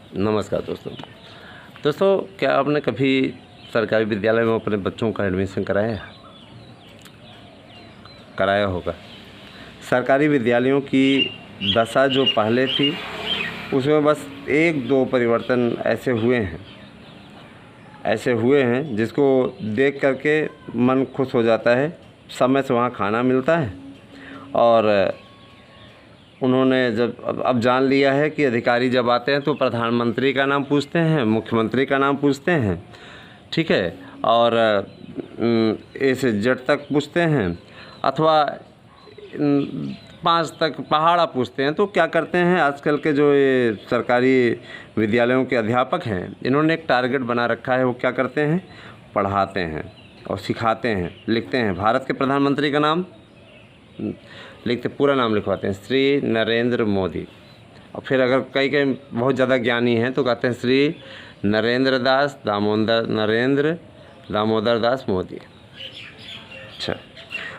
नमस्कार दोस्तों, क्या आपने कभी सरकारी विद्यालय में अपने बच्चों का एडमिशन कराया होगा। सरकारी विद्यालयों की दशा जो पहले थी उसमें बस एक दो परिवर्तन ऐसे हुए हैं जिसको देख करके मन खुश हो जाता है। समय से वहाँ खाना मिलता है और उन्होंने जब अब जान लिया है कि अधिकारी जब आते हैं तो प्रधानमंत्री का नाम पूछते हैं, मुख्यमंत्री का नाम पूछते हैं, ठीक है, और इस जेड तक पूछते हैं अथवा 5 तक पहाड़ा पूछते हैं। तो क्या करते हैं आजकल के जो ये सरकारी विद्यालयों के अध्यापक हैं, इन्होंने एक टारगेट बना रखा है। वो क्या करते हैं, पढ़ाते हैं और सिखाते हैं, लिखते हैं भारत के प्रधानमंत्री का नाम लिखते, पूरा नाम लिखवाते हैं श्री नरेंद्र मोदी। और फिर अगर कई बहुत ज़्यादा ज्ञानी हैं तो कहते हैं श्री नरेंद्र दामोदर दास मोदी। अच्छा,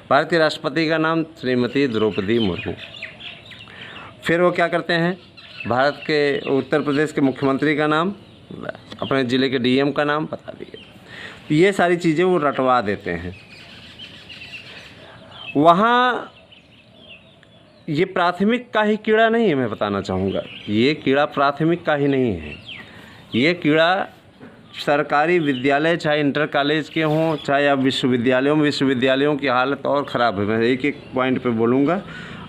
भारत के राष्ट्रपति का नाम श्रीमती द्रौपदी मुर्मू। फिर वो क्या करते हैं, भारत के उत्तर प्रदेश के मुख्यमंत्री का नाम, अपने ज़िले के डीएम का नाम बता दिए। ये सारी चीज़ें वो रटवा देते हैं। वहाँ ये प्राथमिक का ही कीड़ा नहीं है, मैं बताना चाहूँगा। ये कीड़ा प्राथमिक का ही नहीं है, ये कीड़ा सरकारी विद्यालय चाहे इंटर कॉलेज के हों चाहे अब विश्वविद्यालयों की हालत और ख़राब है। मैं एक एक पॉइंट पे बोलूँगा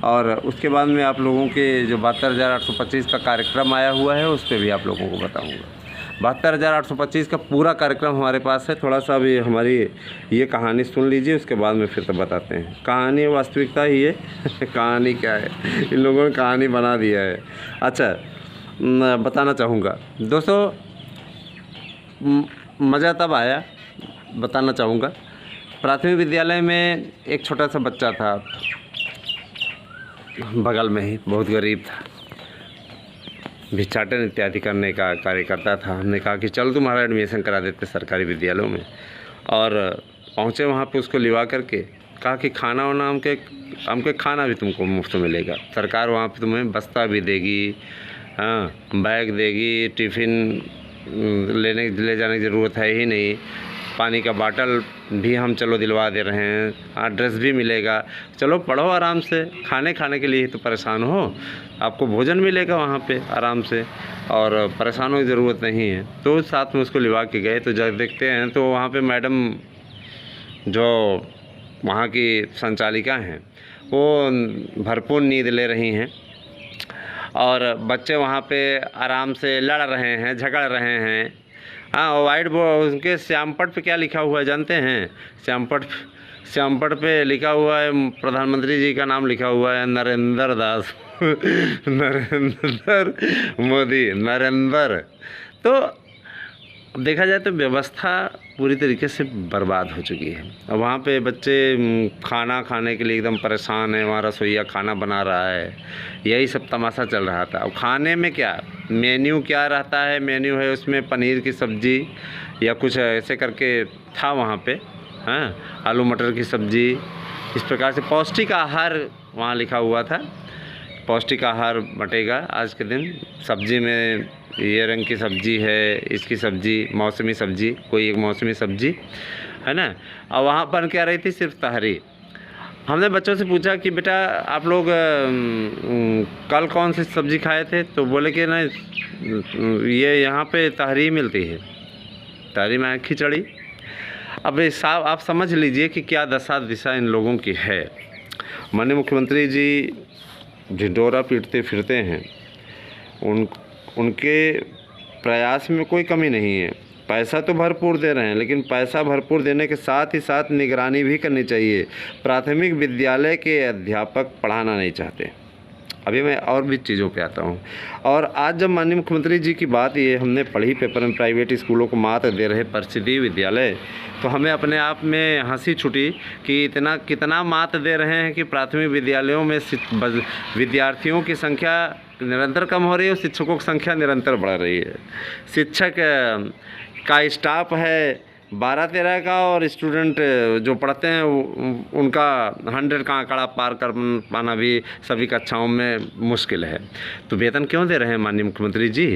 और उसके बाद में आप लोगों के जो 72,825 का कार्यक्रम आया हुआ है उस पर भी आप लोगों को बताऊँगा। 72,825 का पूरा कार्यक्रम हमारे पास है। थोड़ा सा भी हमारी ये कहानी सुन लीजिए, उसके बाद में फिर तो बताते हैं। कहानी वास्तविकता ही है कहानी क्या है, इन लोगों ने कहानी बना दिया है। अच्छा, बताना चाहूँगा दोस्तों, मज़ा तब आया, बताना चाहूँगा। प्राथमिक विद्यालय में एक छोटा सा बच्चा था, बगल में ही, बहुत गरीब था, भिक्षाटन इत्यादि करने का कार्य करता था। हमने कहा कि चल तुम्हारा एडमिशन करा देते सरकारी विद्यालयों में। और पहुँचे वहाँ पे, उसको लिवा करके कहा कि खाना वाना हमके खाना भी तुमको मुफ्त मिलेगा। सरकार वहाँ पे तुम्हें बस्ता भी देगी, हाँ, बैग देगी, टिफ़िन ले जाने की ज़रूरत है ही नहीं, पानी का बाटल भी हम चलो दिलवा दे रहे हैं, हाँ, ड्रेस भी मिलेगा, चलो पढ़ो आराम से। खाने के लिए ही तो परेशान हो, आपको भोजन मिलेगा वहाँ पे आराम से और परेशान होने की ज़रूरत नहीं है। तो साथ में उसको लिवा के गए। तो जब देखते हैं तो वहाँ पे मैडम जो वहाँ की संचालिका हैं वो भरपूर नींद ले रही हैं और बच्चे वहाँ पे आराम से लड़ रहे हैं, झगड़ रहे हैं। हाँ, वाइट बोर्ड उनके श्यामपट पे क्या लिखा हुआ है जानते हैं? श्यामपट पे लिखा हुआ है, प्रधानमंत्री जी का नाम लिखा हुआ है, नरेंद्र दास नरेंद्र मोदी, नरेंद्र। तो देखा जाए तो व्यवस्था पूरी तरीके से बर्बाद हो चुकी है। अब वहाँ पे बच्चे खाना खाने के लिए एकदम परेशान है। वहाँ रसोइया खाना बना रहा है, यही सब तमाशा चल रहा था। अब खाने में क्या मेन्यू क्या रहता है, मेन्यू है उसमें पनीर की सब्ज़ी या कुछ ऐसे करके था वहाँ पे, हाँ, आलू मटर की सब्ज़ी, इस प्रकार से पौष्टिक आहार वहाँ लिखा हुआ था। पौष्टिक आहार बटेगा आज के दिन। सब्ज़ी में ये रंग की सब्ज़ी है, इसकी सब्ज़ी, मौसमी सब्ज़ी, कोई एक मौसमी सब्ज़ी है ना। और वहाँ पर क्या रही थी, सिर्फ तहरी। हमने बच्चों से पूछा कि बेटा आप लोग कल कौन सी सब्ज़ी खाए थे, तो बोले कि ना ये यहाँ पे तहरी मिलती है, तहरी में खिचड़ी। अब साहब आप समझ लीजिए कि क्या दशा दिशा इन लोगों की है। माननीय मुख्यमंत्री जी ढिंढोरा पीटते फिरते हैं, उनके प्रयास में कोई कमी नहीं है। पैसा तो भरपूर दे रहे हैं, लेकिन पैसा भरपूर देने के साथ ही साथ निगरानी भी करनी चाहिए। प्राथमिक विद्यालय के अध्यापक पढ़ाना नहीं चाहते। अभी मैं और भी चीज़ों पे आता हूँ। और आज जब माननीय मुख्यमंत्री जी की बात ये हमने पढ़ी पेपर में, प्राइवेट स्कूलों को मात दे रहे परिषदीय विद्यालय, तो हमें अपने आप में हंसी छूटी कि कितना मात दे रहे हैं कि प्राथमिक विद्यालयों में विद्यार्थियों की संख्या निरंतर कम हो रही है और शिक्षकों की संख्या निरंतर बढ़ रही है। शिक्षक का स्टाफ है 12-13 का और स्टूडेंट जो पढ़ते हैं उनका 100 का आंकड़ा पार कर पाना भी सभी कक्षाओं में मुश्किल है। तो वेतन क्यों दे रहे हैं माननीय मुख्यमंत्री जी?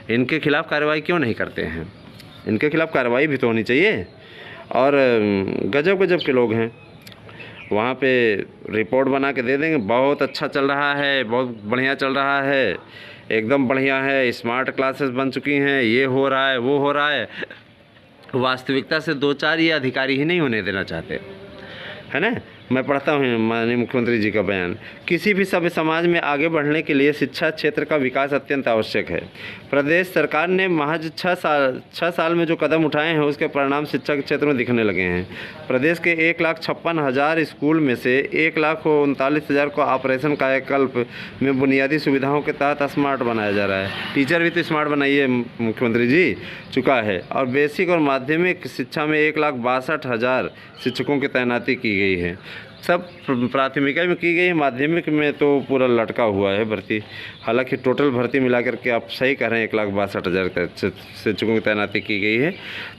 इनके खिलाफ़ कार्रवाई क्यों नहीं करते हैं? इनके खिलाफ़ कार्रवाई भी तो होनी चाहिए। और गजब गजब के लोग हैं, वहाँ पे रिपोर्ट बना के दे देंगे, बहुत अच्छा चल रहा है, बहुत बढ़िया चल रहा है, एकदम बढ़िया है, स्मार्ट क्लासेस बन चुकी हैं, ये हो रहा है, वो हो रहा है। वास्तविकता से 2-4 ये अधिकारी ही नहीं होने देना चाहते, है ना। मैं पढ़ता हूँ माननीय मुख्यमंत्री जी का बयान, किसी भी सभ्य समाज में आगे बढ़ने के लिए शिक्षा क्षेत्र का विकास अत्यंत आवश्यक है। प्रदेश सरकार ने महज 6 साल में जो कदम उठाए हैं उसके परिणाम शिक्षा के क्षेत्र में दिखने लगे हैं। प्रदेश के 1,56,000 स्कूल में से 1,39,000 को ऑपरेशन कायाकल्प में बुनियादी सुविधाओं के तहत स्मार्ट बनाया जा रहा है। टीचर भी तो स्मार्ट बनाइए मुख्यमंत्री जी चुका है। और बेसिक और माध्यमिक शिक्षा में 1,62,000 शिक्षकों की तैनाती की गई है। सब प्राथमिक में की गई है, माध्यमिक में तो पूरा लटका हुआ है भर्ती। हालांकि टोटल भर्ती मिला करके आप सही कह रहे हैं, 1,62,000 शिक्षकों की तैनाती की गई है।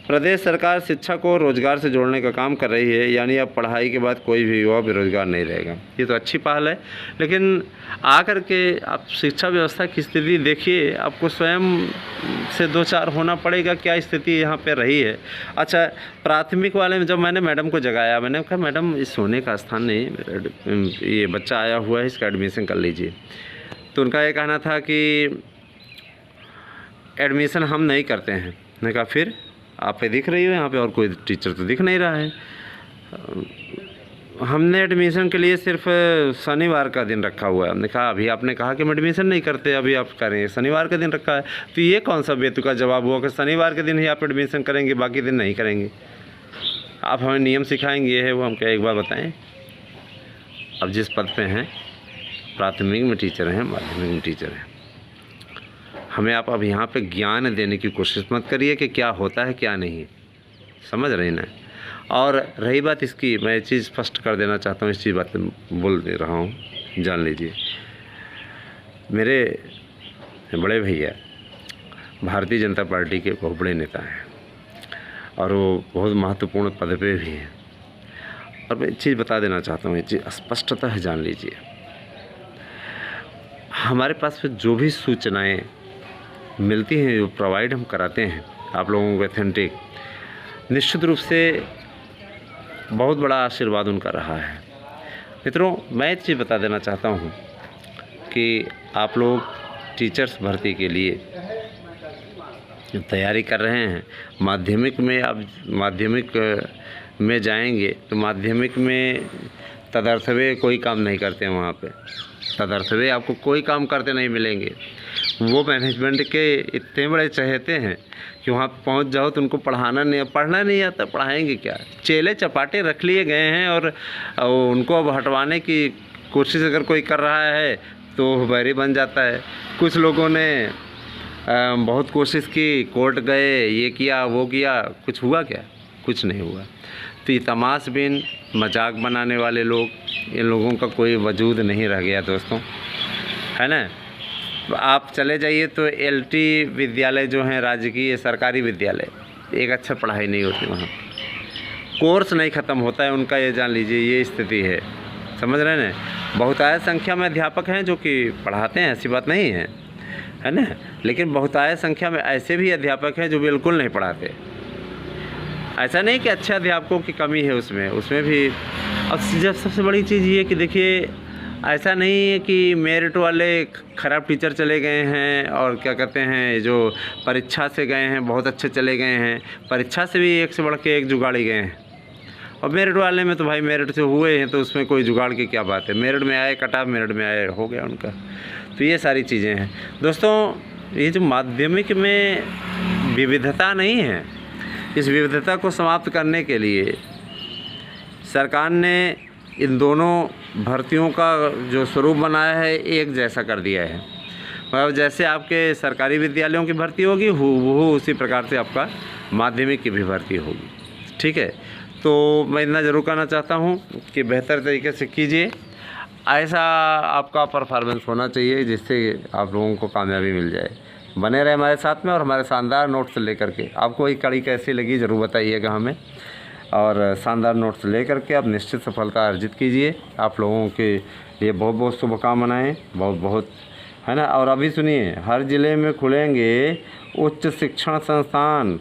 प्रदेश सरकार शिक्षा को रोज़गार से जोड़ने का काम कर रही है, यानी अब पढ़ाई के बाद कोई भी युवा बेरोजगार नहीं रहेगा। ये तो अच्छी पहल है, लेकिन आकर के आप शिक्षा व्यवस्था की स्थिति देखिए, आपको स्वयं से 2-4 होना पड़ेगा, क्या स्थिति यहाँ पे रही है। अच्छा, प्राथमिक वाले में जब मैंने मैडम को जगाया, मैंने कहा मैडम इस सोने का स्थान नहीं, ये बच्चा आया हुआ है, इसका एडमिशन कर लीजिए। तो उनका ये कहना था कि एडमिशन हम नहीं करते हैं। मैंने कहा फिर आप पे दिख रही हो, यहाँ पे और कोई टीचर तो दिख नहीं रहा है। हमने एडमिशन के लिए सिर्फ शनिवार का दिन रखा हुआ है। हमने कहा अभी आपने कहा कि हम एडमिशन नहीं करते, अभी आप कह रहे हैं शनिवार का दिन रखा है, तो ये कौन सा बेतुका जवाब हुआ कि शनिवार के दिन ही आप एडमिशन करेंगे, बाकी दिन नहीं करेंगे? आप हमें नियम सिखाएंगे, ये है वो, हम क्या एक बार बताएं। अब जिस पद पे हैं, प्राथमिक में टीचर हैं, माध्यमिक में टीचर हैं, हमें आप अब यहाँ पे ज्ञान देने की कोशिश मत करिए कि क्या होता है क्या नहीं, समझ रही ना। और रही बात इसकी, मैं ये चीज़ स्पष्ट कर देना चाहता हूँ, इस चीज़ बात बोल दे रहा हूँ, जान लीजिए। मेरे बड़े भैया भारतीय जनता पार्टी के बहुत बड़े नेता हैं और वो बहुत महत्वपूर्ण पद पे भी हैं। और मैं एक चीज़ बता देना चाहता हूँ, ये चीज़ स्पष्टता है, जान लीजिए। हमारे पास जो भी सूचनाएं मिलती हैं, जो प्रोवाइड हम कराते हैं आप लोगों को ऑथेंटिक, निश्चित रूप से बहुत बड़ा आशीर्वाद उनका रहा है। मित्रों, मैं एक चीज़ बता देना चाहता हूँ कि आप लोग टीचर्स भर्ती के लिए तैयारी कर रहे हैं। माध्यमिक में आप माध्यमिक में जाएंगे तो माध्यमिक में तदर्थवे कोई काम नहीं करते हैं। वहाँ पे तदर्थवे आपको कोई काम करते नहीं मिलेंगे। वो मैनेजमेंट के इतने बड़े चहेते हैं कि वहाँ पहुँच जाओ तो उनको पढ़ना नहीं आता, पढ़ाएंगे क्या? चेले चपाटे रख लिए गए हैं और उनको अब हटवाने की कोशिश अगर कोई कर रहा है तो बैरी बन जाता है। कुछ लोगों ने बहुत कोशिश की, कोर्ट गए, ये किया वो किया, कुछ हुआ क्या? कुछ नहीं हुआ। तो ये तमाशबीन मजाक बनाने वाले लोग, इन लोगों का कोई वजूद नहीं रह गया दोस्तों, है ना। आप चले जाइए तो एलटी विद्यालय जो हैं, राजकीय सरकारी विद्यालय, एक अच्छा पढ़ाई नहीं होती वहाँ, कोर्स नहीं ख़त्म होता है उनका, ये जान लीजिए, ये स्थिति है, समझ रहे हैं ना। बहुतायत संख्या में अध्यापक हैं जो कि पढ़ाते हैं, ऐसी बात नहीं है ना, लेकिन बहुतायत संख्या में ऐसे भी अध्यापक हैं जो बिल्कुल नहीं पढ़ाते। ऐसा नहीं कि अच्छे अध्यापकों की कमी है उसमें भी। अब सबसे बड़ी चीज़ ये कि देखिए, ऐसा नहीं है कि मेरिट वाले ख़राब टीचर चले गए हैं और क्या कहते हैं, जो परीक्षा से गए हैं बहुत अच्छे चले गए हैं, परीक्षा से भी एक से बढ़ के एक जुगाड़ी गए हैं। और मेरिट वाले में तो भाई मेरिट से हुए हैं तो उसमें कोई जुगाड़ की क्या बात है, मेरिट में आए, कट ऑफ मेरिट में आए, हो गया उनका। तो ये सारी चीज़ें हैं दोस्तों। ये जो माध्यमिक में विविधता नहीं है, इस विविधता को समाप्त करने के लिए सरकार ने इन दोनों भर्तियों का जो स्वरूप बनाया है एक जैसा कर दिया है। मतलब जैसे आपके सरकारी विद्यालयों की भर्ती होगी, वो उसी प्रकार से आपका माध्यमिक की भी भर्ती होगी, ठीक है। तो मैं इतना ज़रूर कहना चाहता हूँ कि बेहतर तरीके से कीजिए, ऐसा आपका परफॉर्मेंस होना चाहिए जिससे आप लोगों को कामयाबी मिल जाए। बने रहे हमारे साथ में और हमारे शानदार नोट्स लेकर के। आपको ये कड़ी कैसी लगी ज़रूर बताइएगा हमें, और शानदार नोट्स लेकर के आप निश्चित सफलता अर्जित कीजिए। आप लोगों के लिए बहुत बहुत शुभकामनाएँ, बहुत बहुत है ना। और अभी सुनिए, हर ज़िले में खुलेंगे उच्च शिक्षण संस्थान,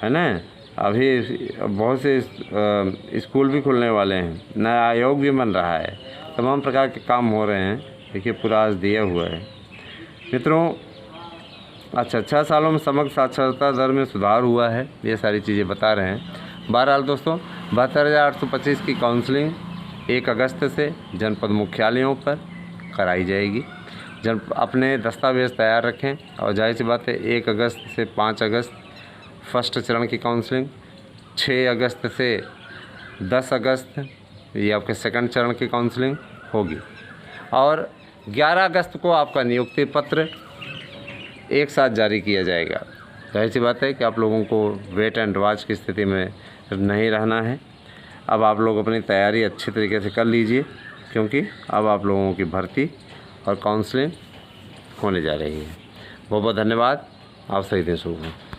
है ना। अभी बहुत से स्कूल भी खुलने वाले हैं, नया आयोग भी बन रहा है, तमाम प्रकार के काम हो रहे हैं। देखिए पूरा आज दिया हुआ है मित्रों। अच्छा, 6 सालों में समग्र साक्षरता दर में सुधार हुआ है, ये सारी चीज़ें बता रहे हैं। बहरहाल दोस्तों, 72,825 की काउंसलिंग 1 अगस्त से जनपद मुख्यालयों पर कराई जाएगी। अपने दस्तावेज़ तैयार रखें और जाहिर सी बात है 1 अगस्त से 5 अगस्त फर्स्ट चरण की काउंसलिंग, 6 अगस्त से 10 अगस्त ये आपके सेकंड चरण की काउंसलिंग होगी, और 11 अगस्त को आपका नियुक्ति पत्र एक साथ जारी किया जाएगा। जाहिर सी बात है कि आप लोगों को वेट एंड वॉच की स्थिति में नहीं रहना है। अब आप लोग अपनी तैयारी अच्छी तरीके से कर लीजिए, क्योंकि अब आप लोगों की भर्ती और काउंसलिंग होने जा रही है। बहुत बहुत धन्यवाद। आप सही दिन शुभ हो।